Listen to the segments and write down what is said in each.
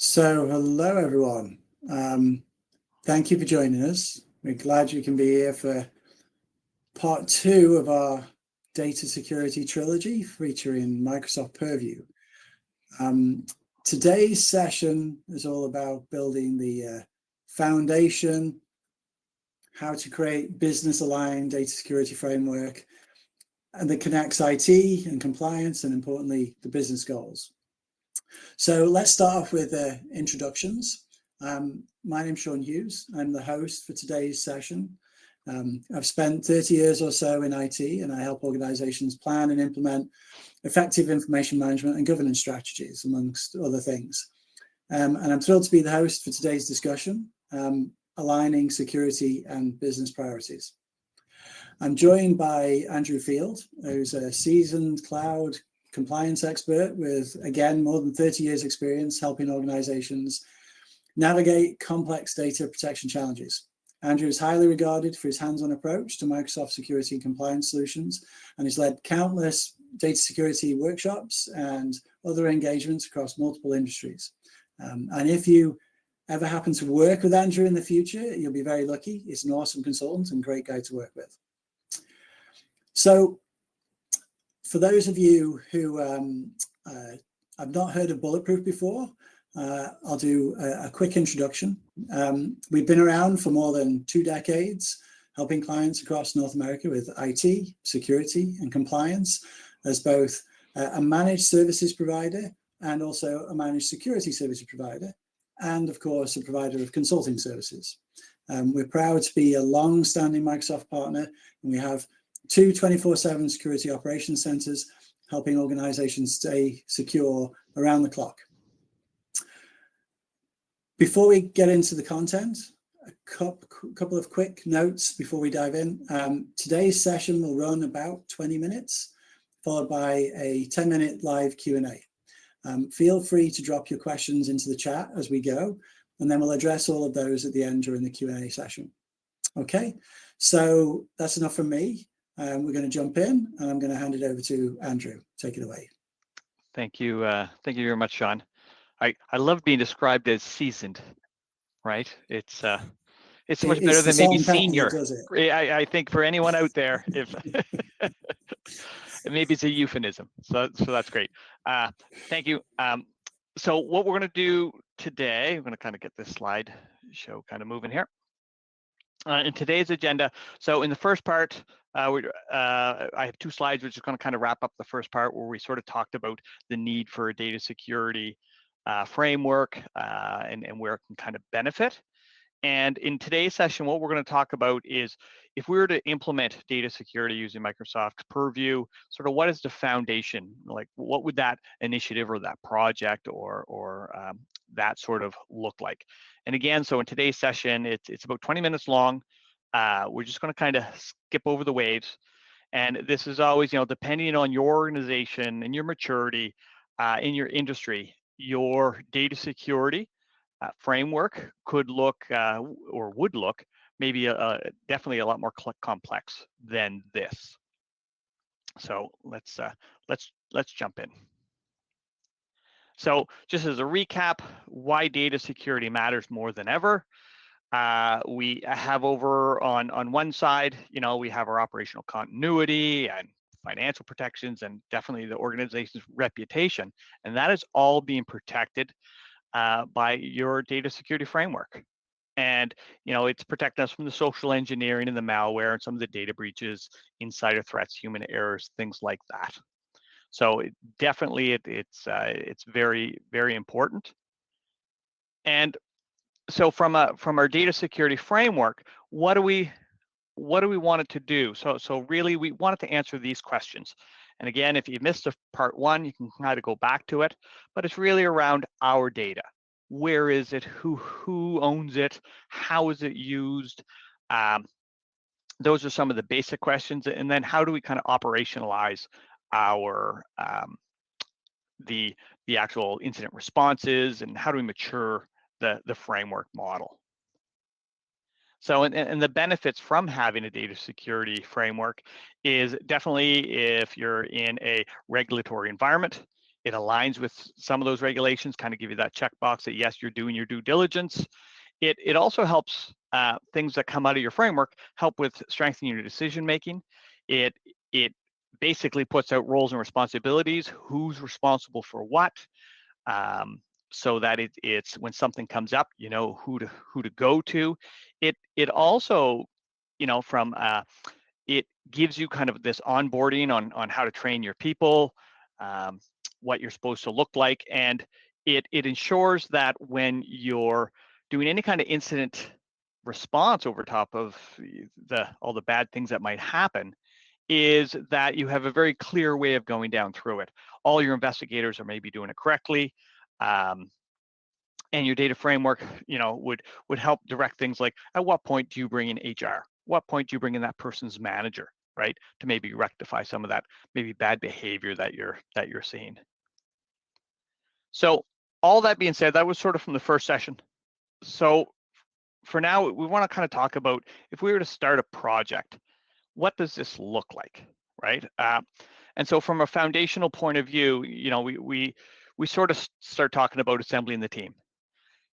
So, hello everyone. Thank you for joining us. We're glad you can be here for part 2 of our data security trilogy featuring Microsoft Purview. Today's session is all about building the foundation, how to create business-aligned data security framework, and that connects IT and compliance, and importantly, the business goals. So let's start off with introductions. My name's Sean Hughes. I'm the host for today's session. I've spent 30 years or so in IT, and I help organizations plan and implement effective information management and governance strategies, amongst other things. And I'm thrilled to be the host for today's discussion, aligning security and business priorities. I'm joined by Andrew Field, who's a seasoned cloud compliance expert with, again, more than 30 years experience helping organizations navigate complex data protection challenges. Andrew is highly regarded for his hands-on approach to Microsoft security and compliance solutions, and has led countless data security workshops and other engagements across multiple industries. And if you ever happen to work with Andrew in the future, you'll be very lucky. He's an awesome consultant and great guy to work with. So for those of you who have not heard of Bulletproof before, I'll do a quick introduction. We've been around for more than 2 decades, helping clients across North America with IT, security, and compliance as both a managed services provider and also a managed security services provider, and of course, a provider of consulting services. We're proud to be a long-standing Microsoft partner, and we have 2 24/7 security operations centers helping organizations stay secure around the clock. Before we get into the content, a couple of quick notes before we dive in. Today's session will run about 20 minutes, followed by a 10-minute live Q&A. Feel free to drop your questions into the chat as we go, and then we'll address all of those at the end during the Q&A session. Okay, so that's enough from me. We're going to jump in, and I'm going to hand it over to Andrew. Take it away. Thank you very much, Sean. I love being described as seasoned, right? It's so much better than maybe senior. I think for anyone out there, if maybe it's a euphemism, so that's great. Thank you. So what we're going to do today, I'm going to kind of get this slide show kind of moving here. In today's agenda, so in the first part, I have 2 slides which is going to kind of wrap up the first part where we sort of talked about the need for a data security framework and where it can kind of benefit. And in today's session, what we're going to talk about is if we were to implement data security using Microsoft Purview, sort of what is the foundation? Like what would that initiative or that project or that sort of look like? And again, so in today's session, it's about 20 minutes long. We're just going to kind of skip over the waves. And this is always, depending on your organization and your maturity in your industry, your data security framework could look or would look maybe definitely a lot more complex than this. So let's jump in. So just as a recap, why data security matters more than ever. We have over on one side, we have our operational continuity and financial protections and definitely the organization's reputation. And that is all being protected by your data security framework. And, it's protecting us from the social engineering and the malware and some of the data breaches, insider threats, human errors, things like that. So definitely it's very, very important. And so from our data security framework, what do we want it to do? So really we want it to answer these questions. And again, if you missed part 1, you can kind of go back to it, but it's really around our data. Where is it? Who owns it? How is it used? Those are some of the basic questions. And then how do we kind of operationalize our the actual incident responses, and how do we mature the framework model? So, and the benefits from having a data security framework is definitely if you're in a regulatory environment, it aligns with some of those regulations, kind of give you that checkbox that yes, you're doing your due diligence. It also helps things that come out of your framework help with strengthening your decision making. It basically puts out roles and responsibilities, who's responsible for what, so that it's when something comes up, you know who to go to. It also, you know, from it gives you kind of this onboarding on how to train your people, what you're supposed to look like, and it ensures that when you're doing any kind of incident response over top of all the bad things that might happen, is that you have a very clear way of going down through it. All your investigators are maybe doing it correctly. And your data framework, you know, would help direct things like, at what point do you bring in HR? What point do you bring in that person's manager, right? To maybe rectify some of that maybe bad behavior that you're seeing. So all that being said, that was sort of from the first session. So for now, we want to kind of talk about, if we were to start a project, what does this look like, right? And so from a foundational point of view, you know, we sort of start talking about assembling the team.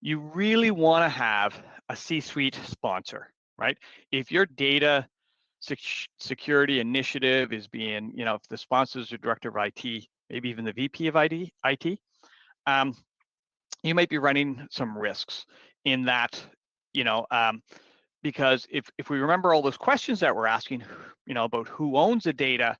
You really want to have a C-suite sponsor, right? If your data security initiative is being, you know, if the sponsor is the director of IT, maybe even the VP of IT, you might be running some risks in that, you know, because if we remember all those questions that we're asking, you know, about who owns the data,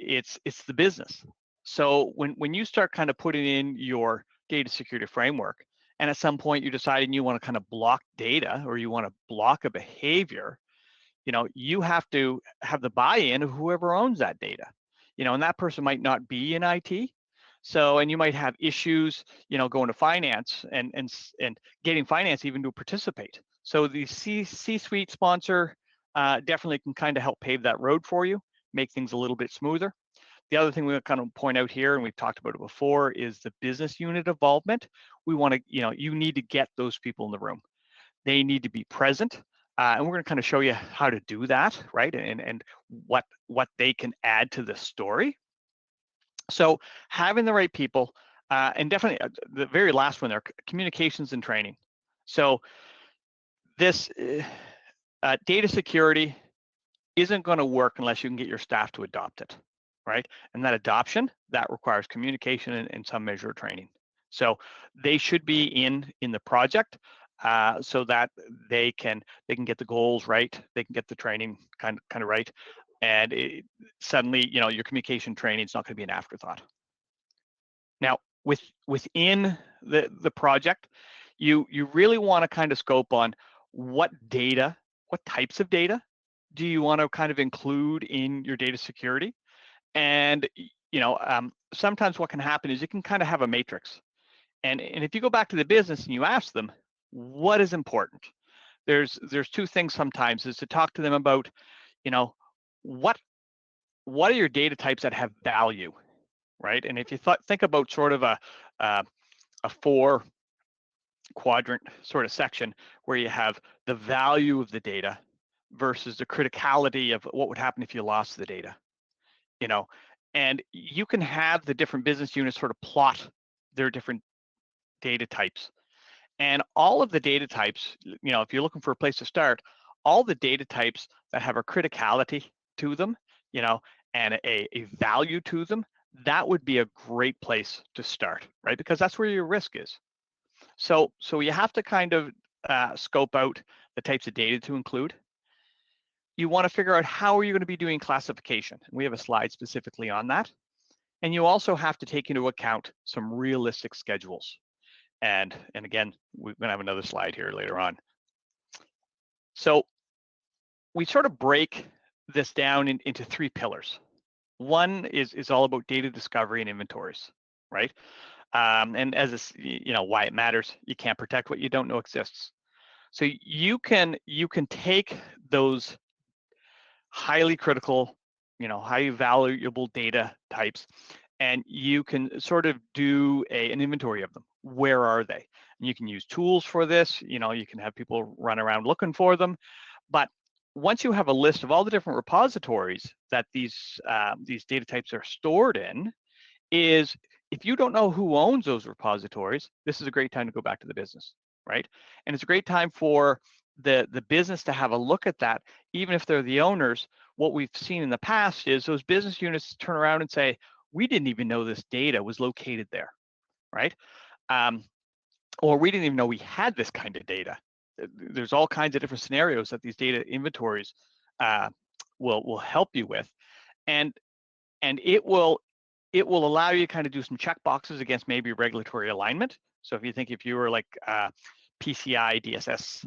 it's the business. So when you start kind of putting in your data security framework, and at some point you're deciding you want to kind of block data or you want to block a behavior, you know, you have to have the buy-in of whoever owns that data, you know, and that person might not be in IT. So, and you might have issues, you know, going to finance and getting finance even to participate. So the C-suite sponsor definitely can kind of help pave that road for you, make things a little bit smoother. The other thing we kind of point out here, and we've talked about it before, is the business unit involvement. We want to, you know, you need to get those people in the room. They need to be present. And we're going to kind of show you how to do that, right? And what they can add to the story. So having the right people, and definitely the very last one there, communications and training. So this data security isn't going to work unless you can get your staff to adopt it, right? And that adoption, that requires communication and some measure of training. So they should be in the project so that they can get the goals right, they can get the training kind of right, and suddenly, you know, your communication training is not going to be an afterthought. Now, within the project, you really want to kind of scope on what data, what types of data do you want to kind of include in your data security? And you know, sometimes what can happen is you can kind of have a matrix. And if you go back to the business and you ask them, what is important? There's two things sometimes, is to talk to them about, you know, what are your data types that have value, right? And if you think about sort of a 4-quadrant sort of section where you have the value of the data versus the criticality of what would happen if you lost the data, you know, and you can have the different business units sort of plot their different data types. And all of the data types, you know, if you're looking for a place to start, all the data types that have a criticality to them, you know, and a value to them, that would be a great place to start, right? Because that's where your risk is. So you have to kind of scope out the types of data to include. You want to figure out how are you going to be doing classification. We have a slide specifically on that. And you also have to take into account some realistic schedules. And again, we're going to have another slide here later on. So we sort of break this down into 3 pillars. One is all about data discovery and inventories, right? And as this, you know, why it matters, you can't protect what you don't know exists. So you can take those highly critical, you know, highly valuable data types, and you can sort of do an inventory of them. Where are they? And you can use tools for this. You know, you can have people run around looking for them. But once you have a list of all the different repositories that these data types are stored in, is if you don't know who owns those repositories, this is a great time to go back to the business, right? And it's a great time for the business to have a look at that, even if they're the owners. What we've seen in the past is those business units turn around and say, we didn't even know this data was located there, right? Or we didn't even know we had this kind of data. There's all kinds of different scenarios that these data inventories will help you with, and it will allow you to kind of do some check boxes against maybe regulatory alignment. So if you were like PCI DSS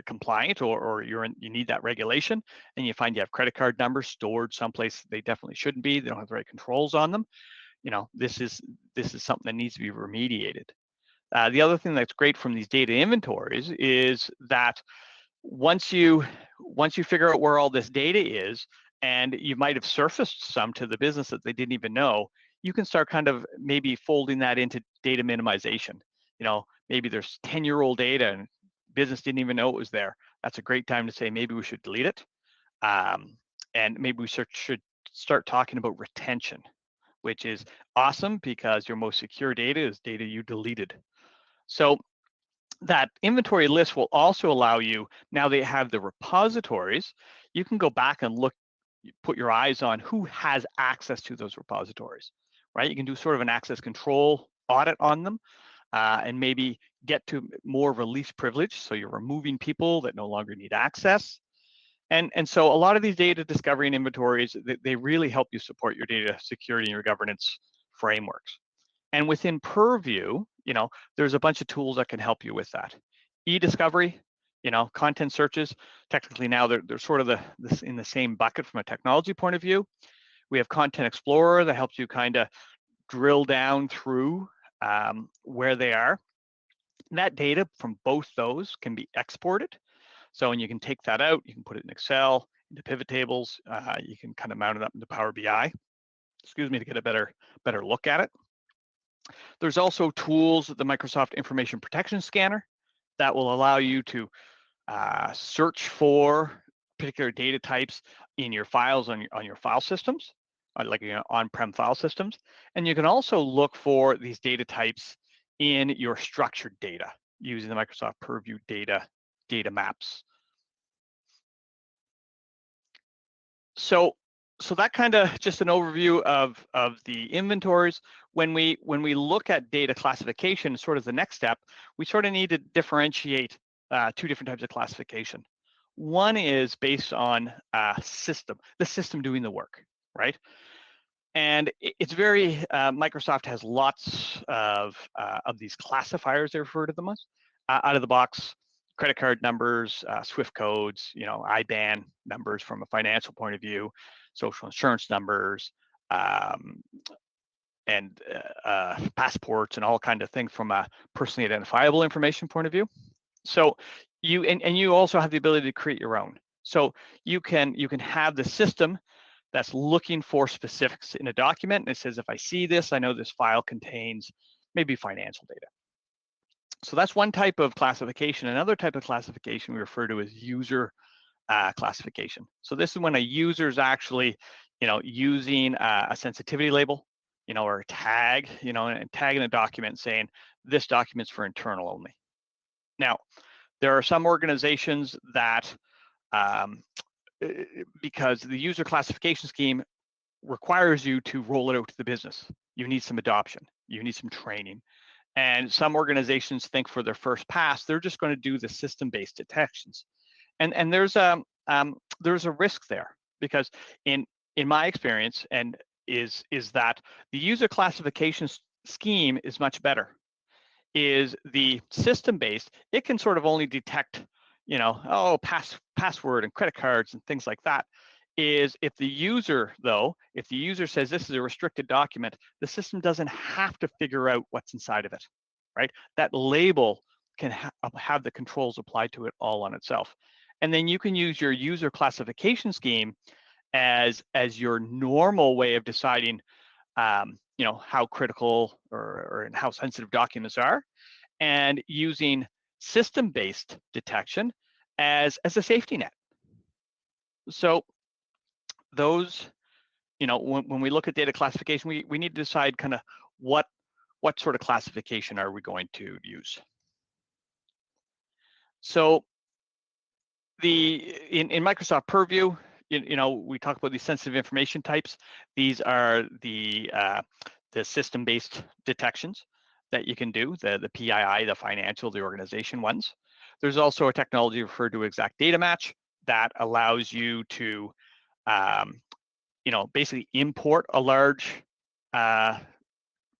compliant, or you need that regulation, and you find you have credit card numbers stored someplace they definitely shouldn't be, they don't have the right controls on them, this is something that needs to be remediated. The other thing that's great from these data inventories is that once you figure out where all this data is, and you might have surfaced some to the business that they didn't even know, you can start kind of maybe folding that into data minimization. Maybe there's 10-year-old data and business didn't even know it was there. That's a great time to say maybe we should delete it, and maybe we should start talking about retention, which is awesome because your most secure data is data you deleted. So that inventory list will also allow you, now they have the repositories, you can go back and look, put your eyes on who has access to those repositories, right? You can do sort of an access control audit on them, and maybe get to more of a least privilege, so you're removing people that no longer need access. And so a lot of these data discovery and inventories, they really help you support your data security and your governance frameworks. And within Purview, there's a bunch of tools that can help you with that. E-discovery, content searches, technically now they're sort of in the same bucket from a technology point of view. We have Content Explorer that helps you kind of drill down through where they are. And that data from both those can be exported. So when you can take that out, you can put it in Excel, into pivot tables, you can kind of mount it up into Power BI, to get a better look at it. There's also tools, the Microsoft Information Protection Scanner, that will allow you to search for particular data types in your files on your file systems, like on-prem file systems. And you can also look for these data types in your structured data using the Microsoft Purview data maps. So that kind of just an overview of the inventories. When we look at data classification, sort of the next step, we sort of need to differentiate two different types of classification. One is based on the system doing the work, right? And it's very, Microsoft has lots of these classifiers, they refer to them as, out of the box: credit card numbers, SWIFT codes, IBAN numbers from a financial point of view, social insurance numbers, and passports, and all kinds of things from a personally identifiable information point of view. So you also have the ability to create your own. So you can have the system that's looking for specifics in a document, and it says, if I see this, I know this file contains maybe financial data. So that's one type of classification. Another type of classification we refer to as user classification. So this is when a user is actually, using a sensitivity label, or a tag, and tagging a document saying this document's for internal only. Now, there are some organizations that, because the user classification scheme requires you to roll it out to the business, you need some adoption, you need some training. And some organizations think for their first pass, they're just going to do the system-based detections. And there's a risk there, because in my experience, and is that the user classification scheme is much better. Is the system-based, it can sort of only detect, password and credit cards and things like that. Is if the user says this is a restricted document, the system doesn't have to figure out what's inside of it, right? That label can have the controls applied to it all on itself. And then you can use your user classification scheme as your normal way of deciding, how critical or how sensitive documents are, and using system-based detection as a safety net. So those when we look at data classification, we need to decide kind of what sort of classification are we going to use. So in Microsoft Purview, we talk about these sensitive information types. These are the system-based detections that you can do, the PII, the financial, the organization ones. There's also a technology referred to exact data match that allows you to basically import a large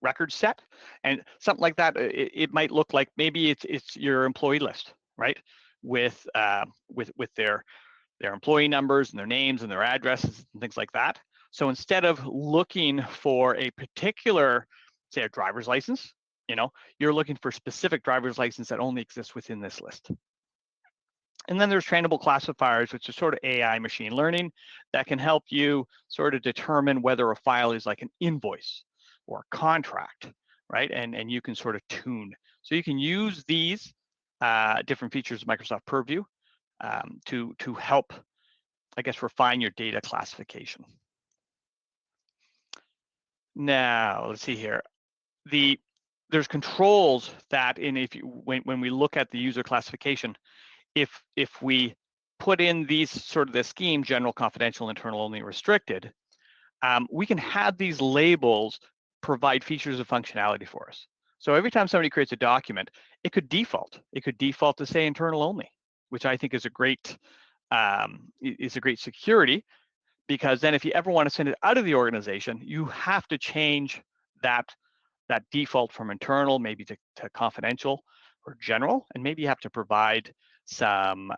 record set, and something like that. It might look like maybe it's your employee list, right? With their employee numbers and their names and their addresses and things like that. So instead of looking for a particular, say, a driver's license, you're looking for specific driver's license that only exists within this list. And then there's trainable classifiers, which is sort of AI machine learning that can help you sort of determine whether a file is like an invoice or a contract, right? And you can sort of tune. So you can use these different features of Microsoft Purview to help, I guess, refine your data classification. Now, let's see here. There's controls that when we look at the user classification, if we put in these sort of the scheme, general, confidential, internal, only, restricted, we can have these labels provide features of functionality for us. So every time somebody creates a document, it could default. It could default to say internal only, which I think is a great security, because then if you ever want to send it out of the organization, you have to change that default from internal maybe to confidential or general, and maybe you have to provide some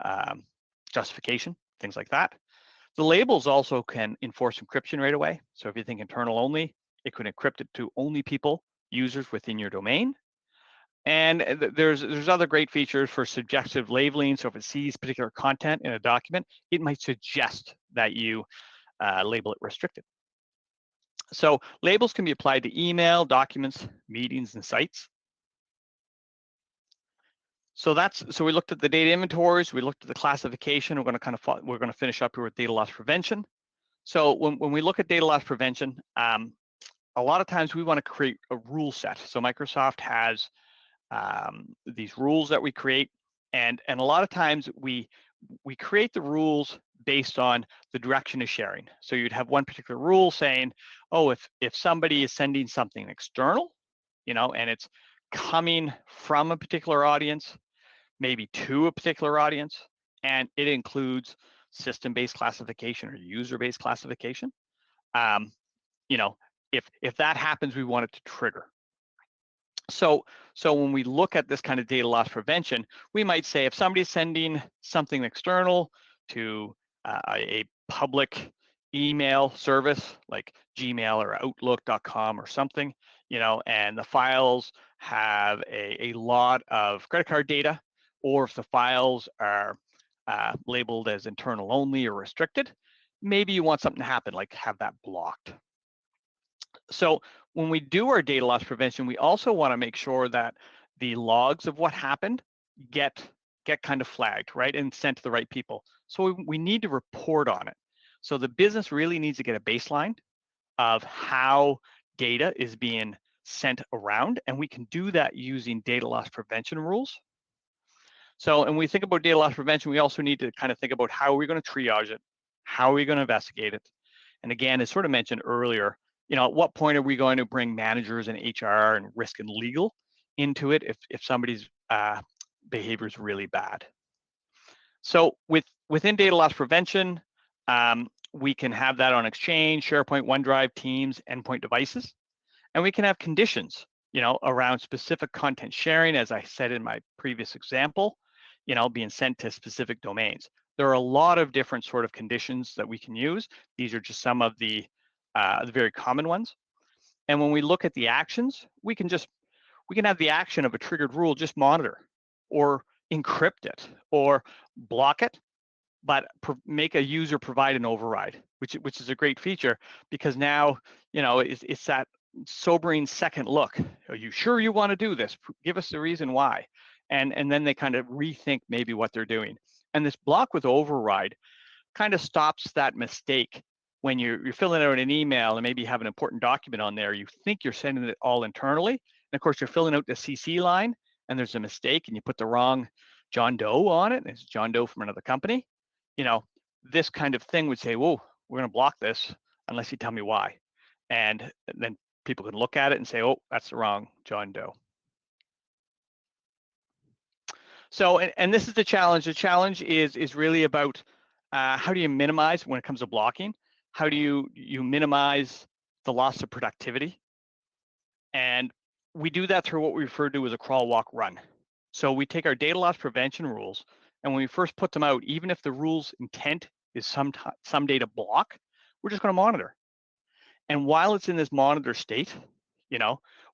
justification, things like that. The labels also can enforce encryption right away. So if you think internal only, it could encrypt it to only people, users within your domain. And there's other great features for subjective labeling. So if it sees particular content in a document, it might suggest that you label it restricted. So labels can be applied to email, documents, meetings, and sites. So we looked at the data inventories, we looked at the classification. We're going to finish up here with data loss prevention. So when we look at data loss prevention, a lot of times we want to create a rule set. So Microsoft has these rules that we create, and a lot of times we create the rules based on the direction of sharing. So you'd have one particular rule saying, oh, if somebody is sending something external, and it's coming from a particular audience, maybe to a particular audience, and it includes system-based classification or user-based classification, if that happens, we want it to trigger. So when we look at this kind of data loss prevention, we might say if somebody's sending something external to a public email service like Gmail or Outlook.com or something, and the files have a lot of credit card data, or if the files are labeled as internal only or restricted, maybe you want something to happen, like have that blocked. So when we do our data loss prevention, we also want to make sure that the logs of what happened get kind of flagged, right, and sent to the right people. So we need to report on it. So the business really needs to get a baseline of how data is being sent around, and we can do that using data loss prevention rules. So, and when we think about data loss prevention, we also need to kind of think about how are we going to triage it, how are we going to investigate it, and again, as sort of mentioned earlier, at what point are we going to bring managers and HR and risk and legal into it if somebody's behavior is really bad? So within data loss prevention, we can have that on Exchange, SharePoint, OneDrive, Teams, endpoint devices, and we can have conditions, around specific content sharing, as I said in my previous example, being sent to specific domains. There are a lot of different sort of conditions that we can use. These are just some of the very common ones. And when we look at the actions, we can have the action of a triggered rule just monitor or encrypt it or block it, but make a user provide an override, which is a great feature, because now, it's that sobering second look. Are you sure you want to do this? Give us the reason why. And then they kind of rethink maybe what they're doing. And this block with override kind of stops that mistake when you're filling out an email and maybe you have an important document on there, you think you're sending it all internally. And of course, you're filling out the CC line and there's a mistake and you put the wrong John Doe on it. And it's John Doe from another company. This kind of thing would say, whoa, we're going to block this unless you tell me why. And then people can look at it and say, oh, that's the wrong John Doe. So, and this is the challenge. The challenge is really about how do you minimize when it comes to blocking? How do you minimize the loss of productivity? And we do that through what we refer to as a crawl, walk, run. So we take our data loss prevention rules, and when we first put them out, even if the rule's intent is some data block, we're just going to monitor. And while it's in this monitor state, we're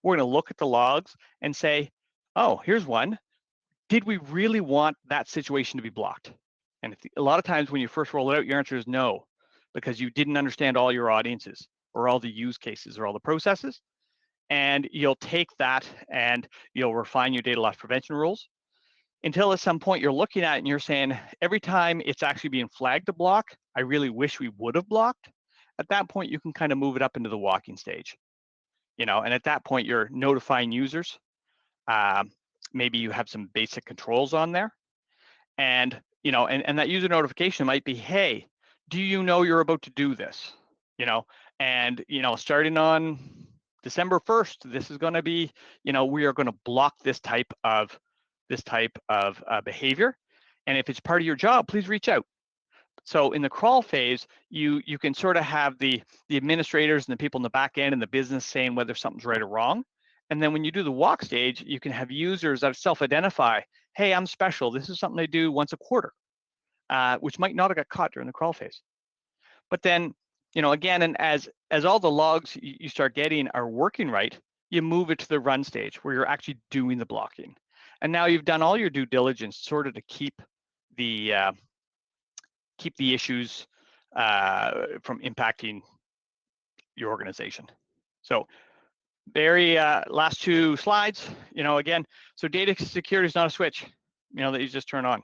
going to look at the logs and say, oh, here's one. Did we really want that situation to be blocked? And a lot of times when you first roll it out, your answer is no, because you didn't understand all your audiences or all the use cases or all the processes. And you'll take that and you'll refine your data loss prevention rules until at some point you're looking at it and you're saying, every time it's actually being flagged to block, I really wish we would have blocked. At that point, you can kind of move it up into the walking stage, and at that point you're notifying users. Maybe you have some basic controls on there, and and that user notification might be, hey, do you know you're about to do this? And starting on December 1st, this is going to be, we are going to block this type of behavior, and if it's part of your job, please reach out. So in the crawl phase, you can sort of have the administrators and the people in the back end and the business saying whether something's right or wrong. And then when you do the walk stage, you can have users that self-identify, hey, I'm special. This is something I do once a quarter, which might not have got caught during the crawl phase. But then, again, and as all the logs you start getting are working right, you move it to the run stage where you're actually doing the blocking. And now you've done all your due diligence sort of to keep the issues from impacting your organization. So very last two slides, again, so data security is not a switch, that you just turn on.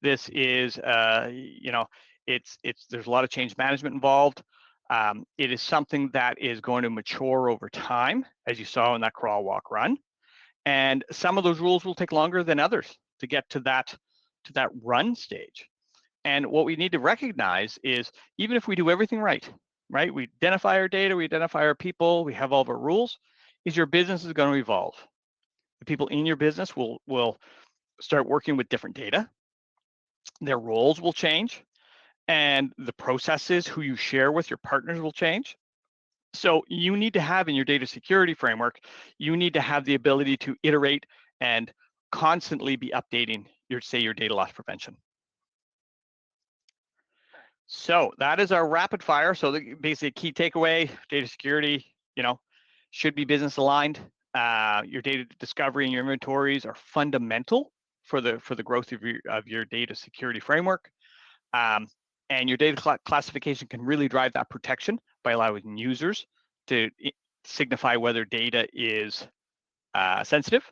This is, there's a lot of change management involved. It is something that is going to mature over time, as you saw in that crawl, walk, run. And some of those rules will take longer than others to get to that run stage. And what we need to recognize is, even if we do everything right, we identify our data, we identify our people, we have all of our rules, is your business is going to evolve. The people in your business will start working with different data. Their roles will change, and the processes who you share with your partners will change. So you need to have in your data security framework, you need to have the ability to iterate and constantly be updating your data loss prevention. So that is our rapid fire. So basically key takeaway, data security, should be business aligned. Your data discovery and your inventories are fundamental for the growth of your data security framework. And your data classification can really drive that protection by allowing users to signify whether data is sensitive.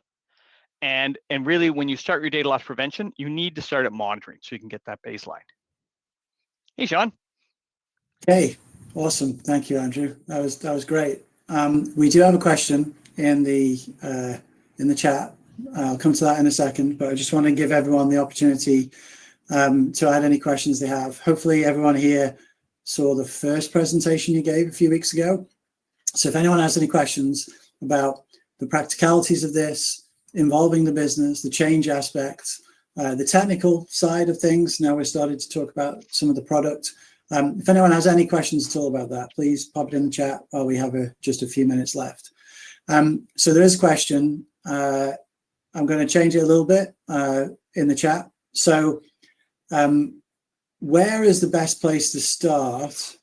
And really, when you start your data loss prevention, you need to start at monitoring so you can get that baseline. Hey, Sean. Okay, awesome. Thank you, Andrew. That was great. We do have a question in the chat. I'll come to that in a second, but I just want to give everyone the opportunity to add any questions they have. Hopefully everyone here saw the first presentation you gave a few weeks ago. So if anyone has any questions about the practicalities of this, involving the business, the change aspects, the technical side of things, now we're starting to talk about some of the product. If anyone has any questions at all about that, please pop it in the chat while we have just a few minutes left. So there is a question. I'm going to change it a little bit in the chat. So where is the best place to start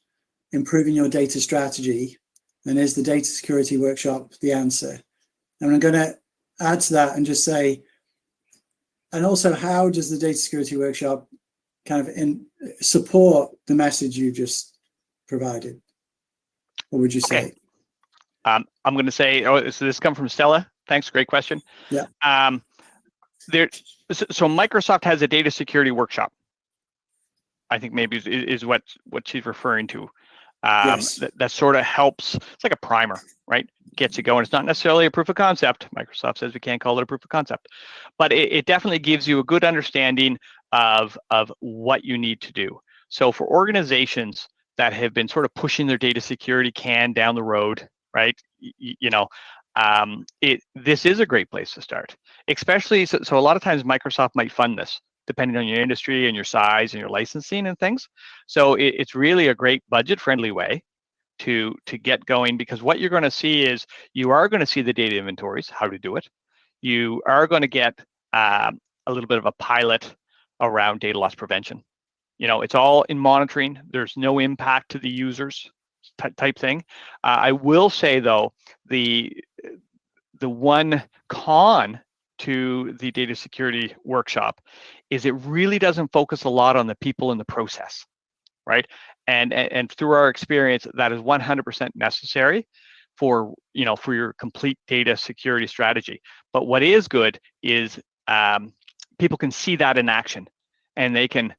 improving your data strategy? And is the data security workshop the answer? And I'm going to add to that and just say, and also, how does the data security workshop kind of support the message you just provided? What would you say? Okay. I'm going to say, so this comes from Stella. Thanks, great question. Yeah. So Microsoft has a data security workshop. I think maybe is what she's referring to. Yes. that sort of helps. It's like a primer, right? Gets you going. It's not necessarily a proof of concept. Microsoft says we can't call it a proof of concept, but it definitely gives you a good understanding of what you need to do. So for organizations that have been sort of pushing their data security can down the road, right? This is a great place to start, especially so a lot of times Microsoft might fund this depending on your industry and your size and your licensing and things. So it's really a great budget-friendly way to get going, because what you're going to see is you are going to see the data inventories, how to do it. You are going to get a little bit of a pilot around data loss prevention. It's all in monitoring. There's no impact to the users type thing. I will say though, the one con to the data security workshop is it really doesn't focus a lot on the people in the process, right? And through our experience, that is 100% necessary for your complete data security strategy. But what is good is people can see that in action, and they can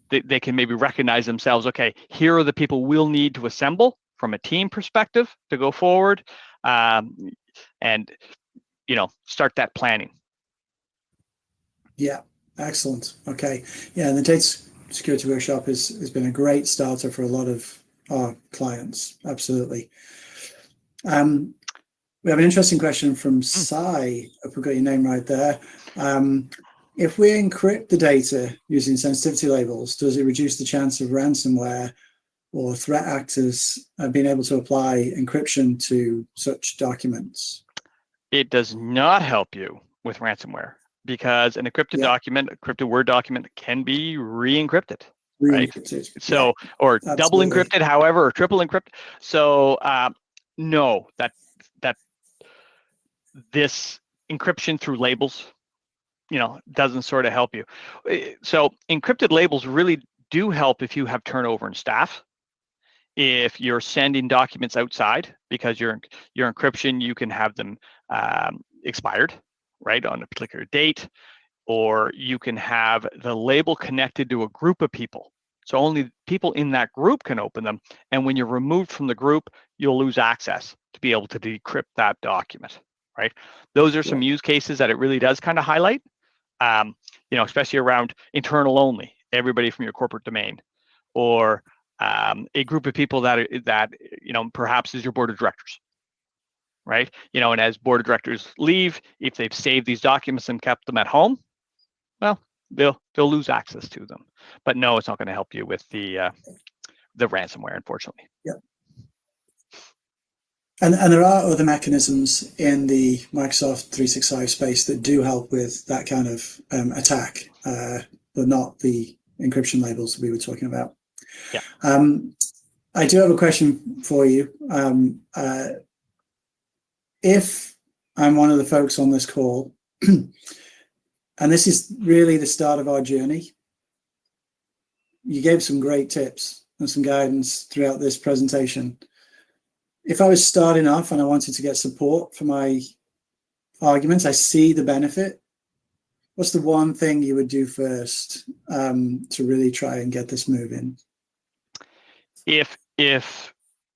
they can maybe recognize themselves. Okay, here are the people we'll need to assemble from a team perspective to go forward, and start that planning. Yeah, excellent. Okay. Yeah, and the data security workshop has been a great starter for a lot of our clients. Absolutely. We have an interesting question from Sai, if we've got your name right there. If we encrypt the data using sensitivity labels, does it reduce the chance of ransomware or threat actors being able to apply encryption to such documents? It does not help you with ransomware, because an encrypted document, a encrypted Word document, can be re-encrypted, right? So, or double encrypted, however, or triple encrypted. So, no, that this encryption through labels, doesn't sort of help you. So, encrypted labels really do help if you have turnover in staff. If you're sending documents outside, because your encryption, you can have them expired, right, on a particular date, or you can have the label connected to a group of people. So only people in that group can open them. And when you're removed from the group, you'll lose access to be able to decrypt that document, right? Those are some use cases that it really does kind of highlight, especially around internal only, everybody from your corporate domain, or a group of people that perhaps is your board of directors, right? And as board of directors leave, if they've saved these documents and kept them at home, well, they'll lose access to them. But no, it's not going to help you with the ransomware, unfortunately. Yep. And there are other mechanisms in the Microsoft 365 space that do help with that kind of attack, but not the encryption labels we were talking about. Yeah. I do have a question for you. If I'm one of the folks on this call, and this is really the start of our journey, you gave some great tips and some guidance throughout this presentation. If I was starting off and I wanted to get support for my arguments, I see the benefit. What's the one thing you would do first to really try and get this moving? If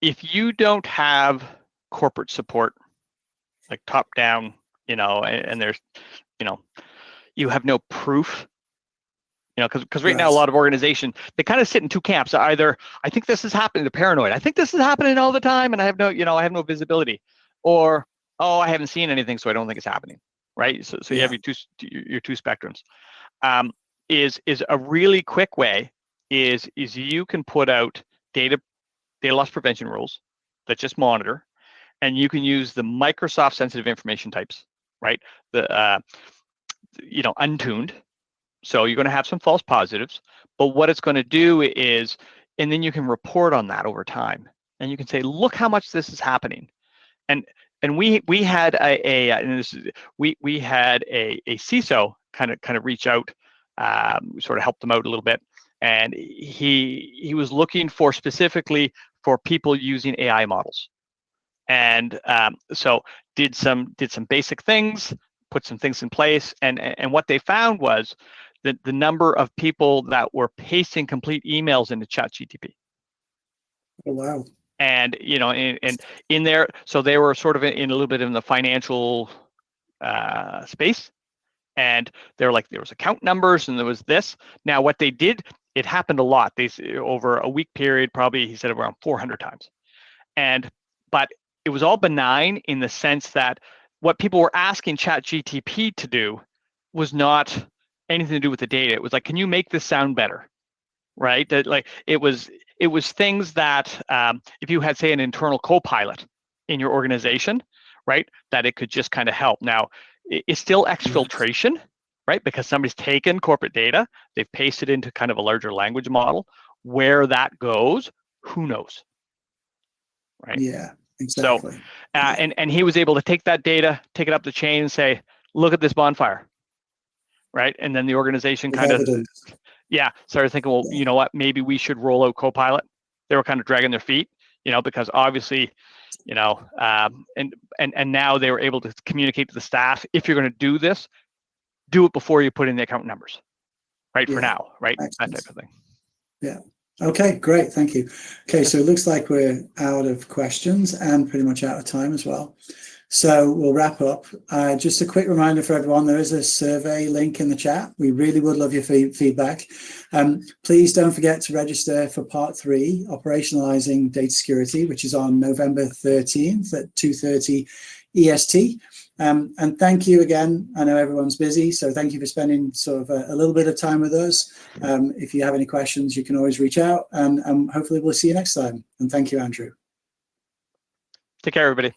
you don't have corporate support, like top down, and there's, you have no proof, because right now a lot of organizations, they kind of sit in two camps. Either I think this is happening, they're paranoid. I think this is happening all the time, and I have no visibility, or I haven't seen anything, so I don't think it's happening, right? So you have your two spectrums. Is a really quick way is you can put out data loss prevention rules that just monitor, and you can use the Microsoft sensitive information types, right? The untuned. So you're going to have some false positives, but what it's going to do is, and then you can report on that over time, and you can say, look how much this is happening. And we had we had a CISO kind of reach out. We sort of helped them out a little bit, and he was looking for specifically for people using AI models, and so did some basic things, put some things in place, and what they found was that the number of people that were pasting complete emails into ChatGPT Oh, wow. And, you know, and in there, so they were sort of in a little bit in the financial space. And they were like, there was account numbers and there was this. Now, what they did, it happened a lot. Over a week period, probably he said around 400 times. But it was all benign in the sense that what people were asking ChatGTP to do was not anything to do with the data. It was like, can you make this sound better? Right? That, like, it was things that if you had, say, an internal co-pilot in your organization, right, that it could just kind of help. Now, it's still exfiltration, right? Because somebody's taken corporate data, they've pasted into kind of a larger language model. Where that goes, who knows, right? Yeah, So, exactly. and he was able to take that data, take it up the chain, and say, look at this bonfire, right? And then the organization With kind of, evidence. started thinking, well, you know what, maybe we should roll out Copilot. They were kind of dragging their feet, you know, because obviously, you know, and now they were able to communicate to the staff, if you're going to do this, do it before you put in the account numbers, right? For now, right? Excellent. That type of thing. Yeah. Okay, great. Thank you. Okay, so it looks like we're out of questions and pretty much out of time as well. So we'll wrap up. Just a quick reminder for everyone, there is a survey link in the chat. We really would love your feedback. Please don't forget to register for part 3, Operationalizing Data Security, which is on November 13th at 2:30 EST. And thank you again. I know everyone's busy, so thank you for spending sort of a little bit of time with us. If you have any questions, you can always reach out, and hopefully we'll see you next time. And thank you, Andrew. Take care, everybody.